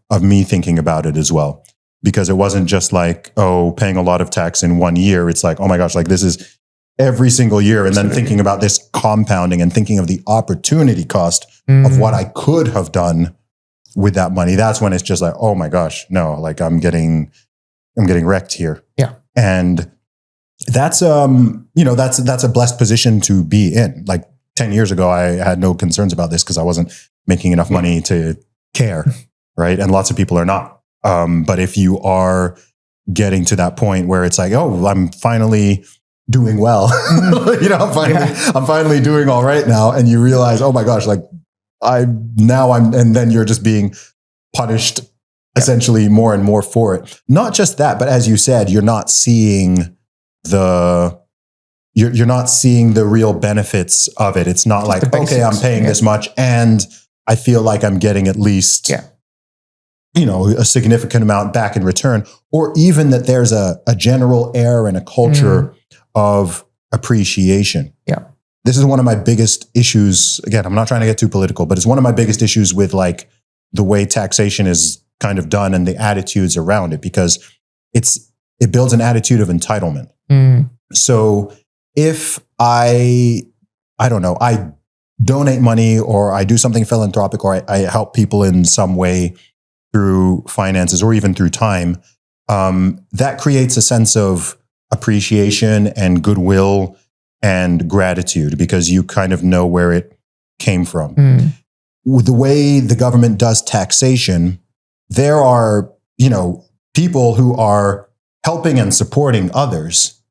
of me thinking about it as well, because it wasn't just like, paying a lot of tax in 1 year. It's like, oh my gosh, like this is every single year. And then thinking about this compounding and thinking of the opportunity cost of what I could have done with that money. That's when it's just like, oh my gosh, no, like I'm getting wrecked here. Yeah. And that's, that's a blessed position to be in. Like 10 years ago, I had no concerns about this because I wasn't making enough money to care. Right. And lots of people are not. But if you are getting to that point where it's like, oh, I'm finally doing well, I'm finally doing all right now. And you realize, oh my gosh, like and then you're just being punished essentially more and more for it. Not just that, but as you said, you're not seeing the real benefits of it. It's not like, okay, I'm paying this much and I feel like I'm getting at least, a significant amount back in return, or even that there's a general air and a culture of appreciation. Yeah. This is one of my biggest issues. Again, I'm not trying to get too political, but it's one of my biggest issues with like the way taxation is kind of done and the attitudes around it, because it builds an attitude of entitlement. So if I donate money or I do something philanthropic or I help people in some way through finances or even through time, that creates a sense of appreciation and goodwill and gratitude because you kind of know where it came from. With the way the government does taxation, there are, people who are helping and supporting others.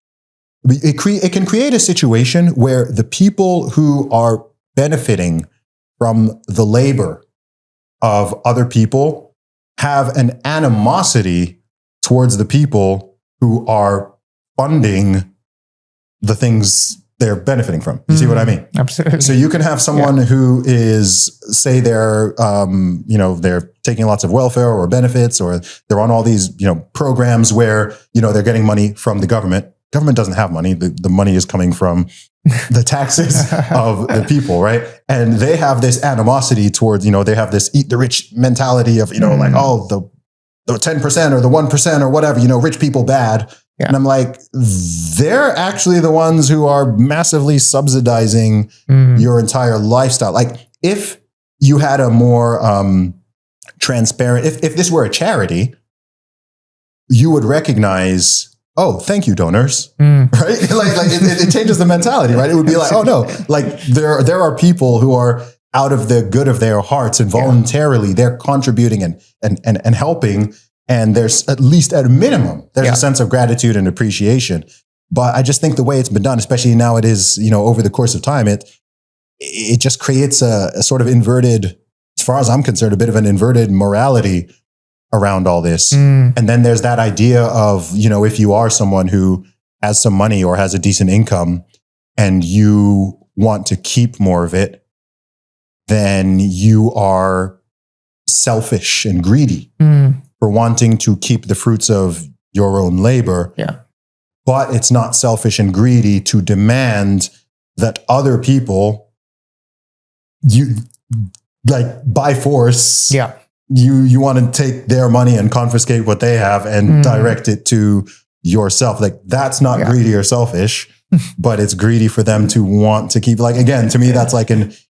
It can create a situation where the people who are benefiting from the labor of other people have an animosity towards the people who are funding the things they're benefiting from. You see what I mean? Absolutely. So you can have someone who is, say they're, they're taking lots of welfare or benefits, or they're on all these, programs where, they're getting money from the government. Government doesn't have money. The money is coming from the taxes of the people, right? And they have this animosity towards, they have this eat the rich mentality of, like, oh, the 10% or the 1% or whatever, rich people bad. Yeah. And I'm like, they're actually the ones who are massively subsidizing your entire lifestyle. Like if you had a more transparent, if this were a charity, you would recognize, oh, thank you, donors, right? like it changes the mentality, right? It would be like, oh no, like there are people who are out of the good of their hearts and voluntarily they're contributing and helping. And there's at least at a minimum, there's a sense of gratitude and appreciation. But I just think the way it's been done, especially now it is, over the course of time, it just creates a sort of inverted, as far as I'm concerned, a bit of an inverted morality around all this. And then there's that idea of, if you are someone who has some money or has a decent income and you want to keep more of it, then you are selfish and greedy. for wanting to keep the fruits of your own labor. Yeah. But it's not selfish and greedy to demand that other people, you like by force, yeah, you want to take their money and confiscate what they have and direct it to yourself. Like that's not greedy or selfish, but it's greedy for them to want to keep, like, again, to me, that's like it's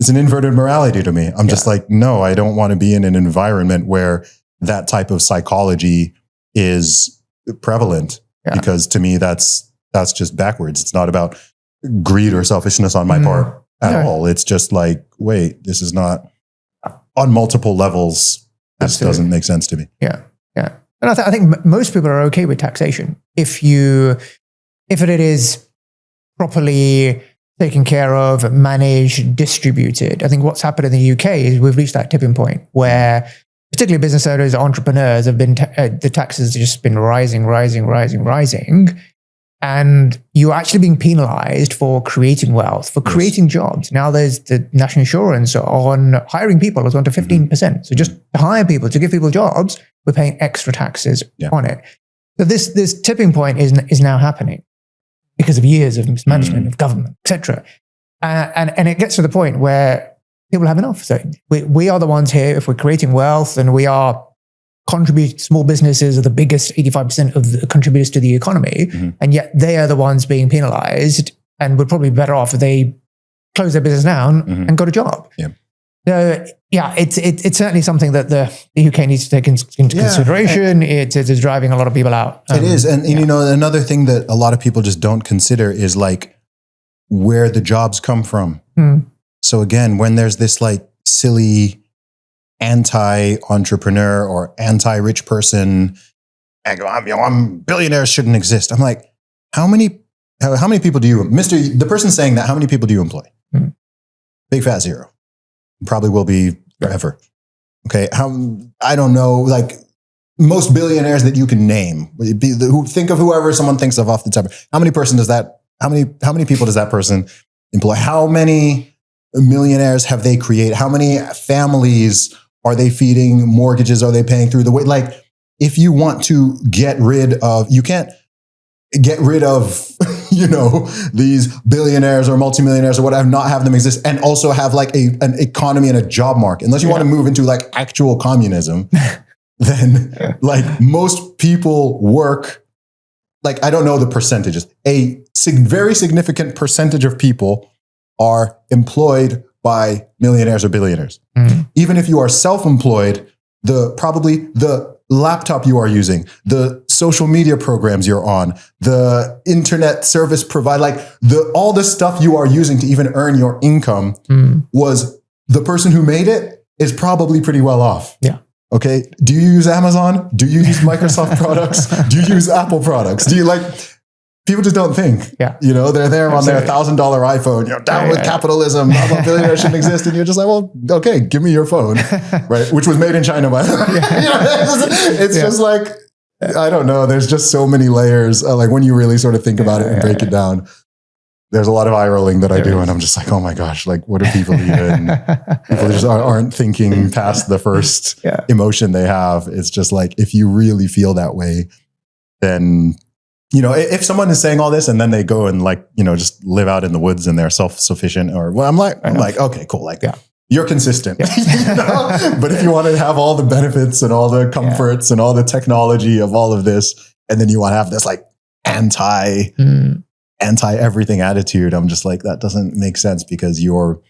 an inverted morality to me. I'm just like, no, I don't want to be in an environment where that type of psychology is prevalent, because to me, that's just backwards. It's not about greed or selfishness on my part at all. It's just like, wait, this is not on multiple levels. This doesn't make sense to me. Yeah. Yeah. And I think most people are okay with taxation. If it is properly taken care of, managed, distributed. I think what's happened in the UK is we've reached that tipping point where particularly business owners, entrepreneurs have been, the taxes have just been rising. And you're actually being penalized for creating wealth, for creating jobs. Now there's the national insurance on hiring people has gone to 15%. So just to hire people, to give people jobs, we're paying extra taxes on it. So this tipping point is now happening because of years of mismanagement of government, etc. And it gets to the point where people have enough. So we are the ones here, if we're creating wealth and we are small businesses are the biggest 85% of the contributors to the economy, and yet they are the ones being penalized and would probably be better off if they close their business down and got a job. Yeah. So it's certainly something that the UK needs to take into consideration. It is driving a lot of people out. It is. And you know, another thing that a lot of people just don't consider is like where the jobs come from. So again, when there's this like silly anti-entrepreneur or anti-rich person, billionaires shouldn't exist. I'm like, how many people do you, the person saying that, how many people do you employ? Big fat zero. Probably will be forever. Okay. I don't know, like most billionaires that you can name, think of whoever someone thinks of off the top. How many people does that person employ? How many millionaires have they created? How many families are they feeding? Mortgages are they paying through the way? Like, if you want to get rid of, you can't get rid of, you know, these billionaires or multimillionaires or whatever, not have them exist, and also have like an economy and a job market. Unless you want to move into like actual communism, then like most people work, like, I don't know the percentages. A very significant percentage of people are employed by millionaires or billionaires. Even if you are self-employed, probably the laptop you are using, the social media programs you're on, the internet service provider, like all the stuff you are using to even earn your income, was the person who made it is probably pretty well off. Yeah. Okay. Do you use Amazon? Do you use Microsoft products? Do you use Apple products? Do you like... People just don't think, you know, they're there on their $1,000 iPhone, you know, down with capitalism, billionaires shouldn't exist. And you're just like, well, okay, give me your phone, right? Which was made in China, by the way. It's just like, I don't know. There's just so many layers. Like when you really sort of think about it and break it down, there's a lot of eye rolling that I do. And I'm just like, oh my gosh, like what are people even, people just aren't thinking past the first emotion they have. It's just like, if you really feel that way, then, you know, if someone is saying all this and then they go and like, you know, just live out in the woods and they're self-sufficient, or I'm like, okay, cool. Like you're consistent, you know? But if you want to have all the benefits and all the comforts and all the technology of all of this, and then you want to have this like anti everything attitude, I'm just like, that doesn't make sense, because your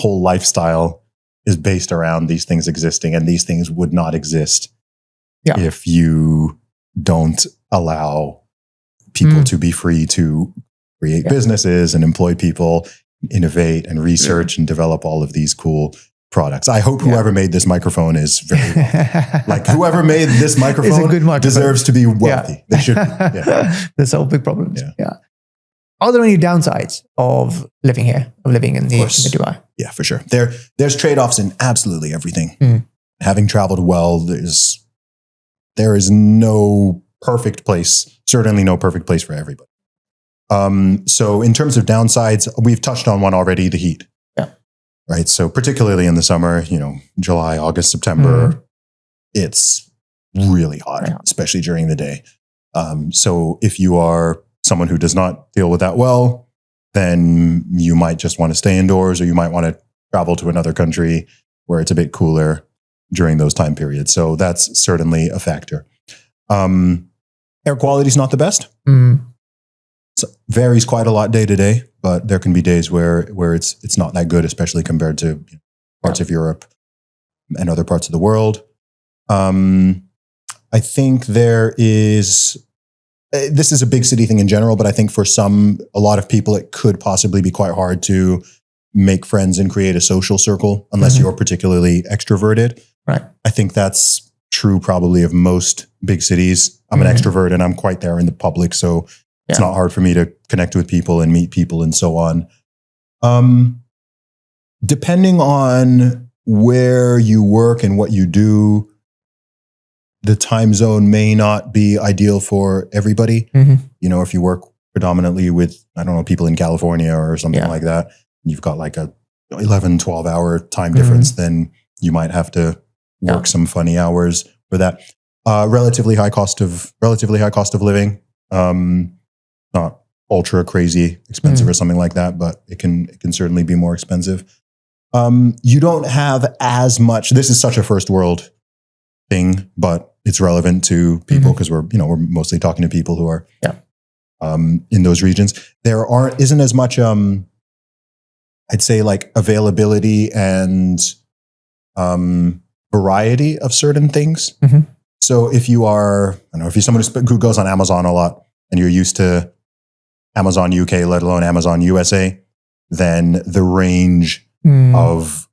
whole lifestyle is based around these things existing, and these things would not exist if you don't allow people to be free to create businesses and employ people, innovate and research and develop all of these cool products. I hope whoever made this microphone is very wealthy. Like whoever made this microphone deserves to be wealthy. They should be. They solve big problems. Are there any downsides of living here, of living in the Dubai? Yeah, for sure. There's trade-offs in absolutely everything. Having traveled well, there is no perfect place, certainly no perfect place for everybody. So in terms of downsides, we've touched on one already, the heat. Right. So particularly in the summer, you know, July, August, September, it's really hot, especially during the day. So if you are someone who does not deal with that well, then you might just want to stay indoors, or you might want to travel to another country where it's a bit cooler during those time periods. So that's certainly a factor. Air quality is not the best. So varies quite a lot day to day, but there can be days where it's not that good, especially compared to parts of Europe and other parts of the world. I think there is, this is a big city thing in general, but I think for a lot of people, it could possibly be quite hard to make friends and create a social circle unless you're particularly extroverted. Right. I think that's true probably of most big cities. I'm an extrovert and I'm quite there in the public, so it's not hard for me to connect with people and meet people and so on. Depending on where you work and what you do, the time zone may not be ideal for everybody. You know, if you work predominantly with, I don't know, people in California or something like that, you've got like a 11, 12 hour time difference, then you might have to work some funny hours for that. Relatively high cost of living. Not ultra crazy expensive or something like that, but it can certainly be more expensive. You don't have as much, this is such a first world thing, but it's relevant to people because we're mostly talking to people who are in those regions. There isn't as much I'd say like availability and variety of certain things. So if you are, I don't know, if you're someone who goes on Amazon a lot and you're used to Amazon UK, let alone Amazon USA, then the range of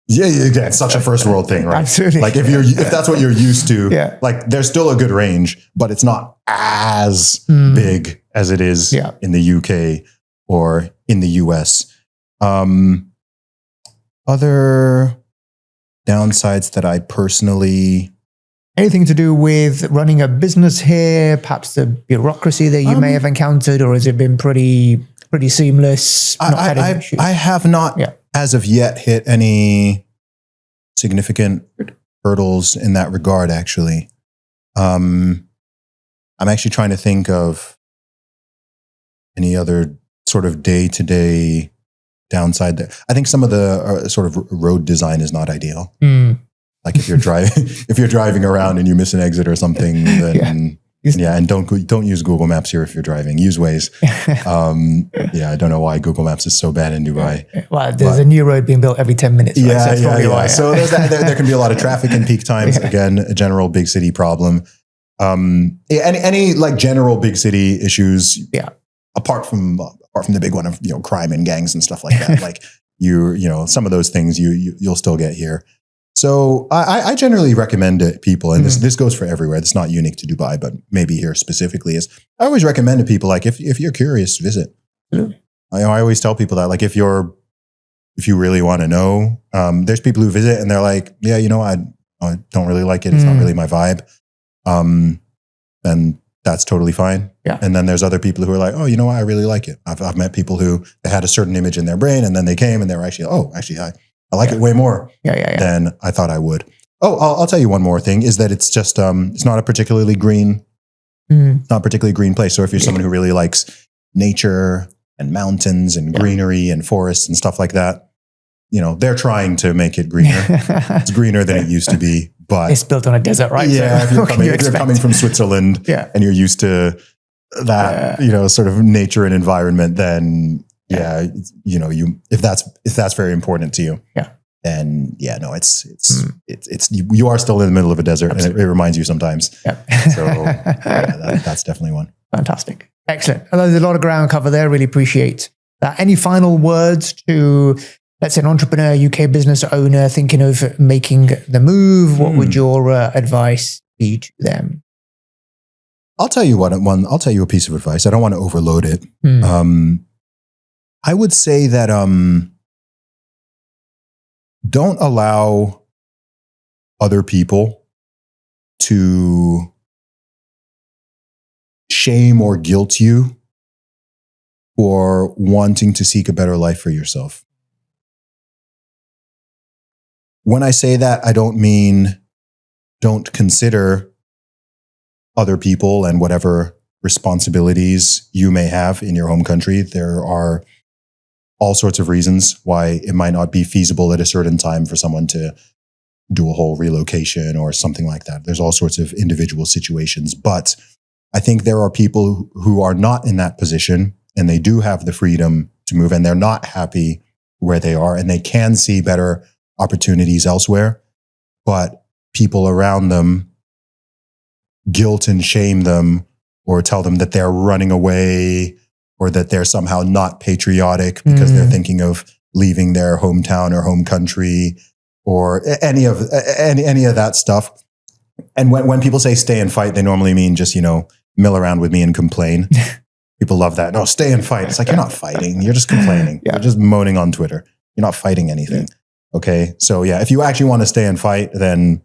it's such a first world thing, right? Absolutely. Like if that's what you're used to, like there's still a good range, but it's not as big as it is in the UK or in the US. Other downsides that I personally... Anything to do with running a business here, perhaps the bureaucracy that you may have encountered, or has it been pretty seamless? I have not as of yet hit any significant hurdles in that regard, actually. I'm actually trying to think of any other sort of day-to-day downside there. I think some of the sort of road design is not ideal. Like if you're driving around and you miss an exit or something, then and don't use Google Maps here if you're driving. Use Waze. I don't know why Google Maps is so bad in Dubai. Well, there's a new road being built every 10 minutes. Right? Why. So there's that. There can be a lot of traffic in peak times. Again, a general big city problem. Any like general big city issues. Apart from the big one of crime and gangs and stuff like that. Like some of those things you'll still get here. So I generally recommend it to people, and this goes for everywhere. It's not unique to Dubai, but maybe here specifically is I always recommend to people, like if you're curious, visit. I always tell people that, like if you really want to know, there's people who visit and they're like, I don't really like it. It's not really my vibe. And that's totally fine. And then there's other people who are like, I really like it. I've met people who they had a certain image in their brain, and then they came and they were actually, I like it way more than I thought I would. Oh, I'll tell you one more thing is that it's just, it's not a particularly green, place. So if you're someone who really likes nature and mountains and greenery and forests and stuff like that, they're trying to make it greener. It's greener than it used to be, but it's built on a desert, right? Yeah. So if you're coming from Switzerland and you're used to that, sort of nature and environment, then if that's very important to you, then it's you are still in the middle of a desert. Absolutely. And it reminds you sometimes. So that's definitely one. Fantastic. Excellent. There's a lot of ground cover there. Really appreciate that. Any final words to, let's say, an entrepreneur, UK business owner thinking of making the move? What would your advice be to them? I'll tell you I'll tell you a piece of advice. I don't want to overload it. I would say that don't allow other people to shame or guilt you for wanting to seek a better life for yourself. When I say that, I don't mean don't consider other people and whatever responsibilities you may have in your home country. There are all sorts of reasons why it might not be feasible at a certain time for someone to do a whole relocation or something like that. There's all sorts of individual situations. But I think there are people who are not in that position and they do have the freedom to move and they're not happy where they are and they can see better opportunities elsewhere. But people around them guilt and shame them or tell them that they're running away or that they're somehow not patriotic because they're thinking of leaving their hometown or home country or any of that stuff. And when people say stay and fight, they normally mean just, mill around with me and complain. People love that. No, stay and fight. It's like, you're not fighting. You're just complaining. You're just moaning on Twitter. You're not fighting anything. Okay. So yeah, if you actually want to stay and fight, then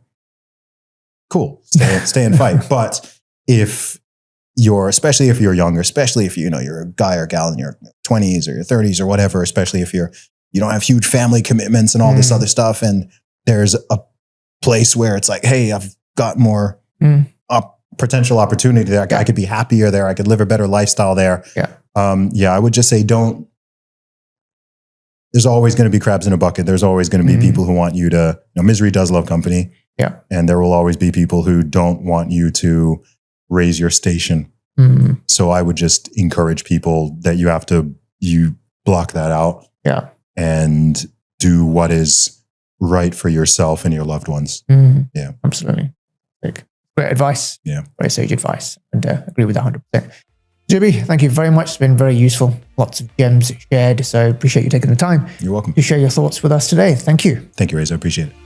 cool, stay and fight. But especially if you're younger, especially if you're a guy or gal in your 20s or your 30s or whatever, especially if you don't have huge family commitments and all this other stuff, and there's a place where it's like, hey, I've got more potential opportunity there. I could be happier there. I could live a better lifestyle there. I would just say there's always going to be crabs in a bucket. There's always going to be people who want you to, misery does love company. Yeah. And there will always be people who don't want you to raise your station. So I would just encourage people that you block that out. Yeah. And do what is right for yourself and your loved ones. Yeah. Absolutely. Great advice. Yeah. Very sage advice. And agree with that 100%. JB, thank you very much. It's been very useful. Lots of gems shared. So appreciate you taking the time. You're welcome. To share your thoughts with us today. Thank you. Thank you, Reza. I appreciate it.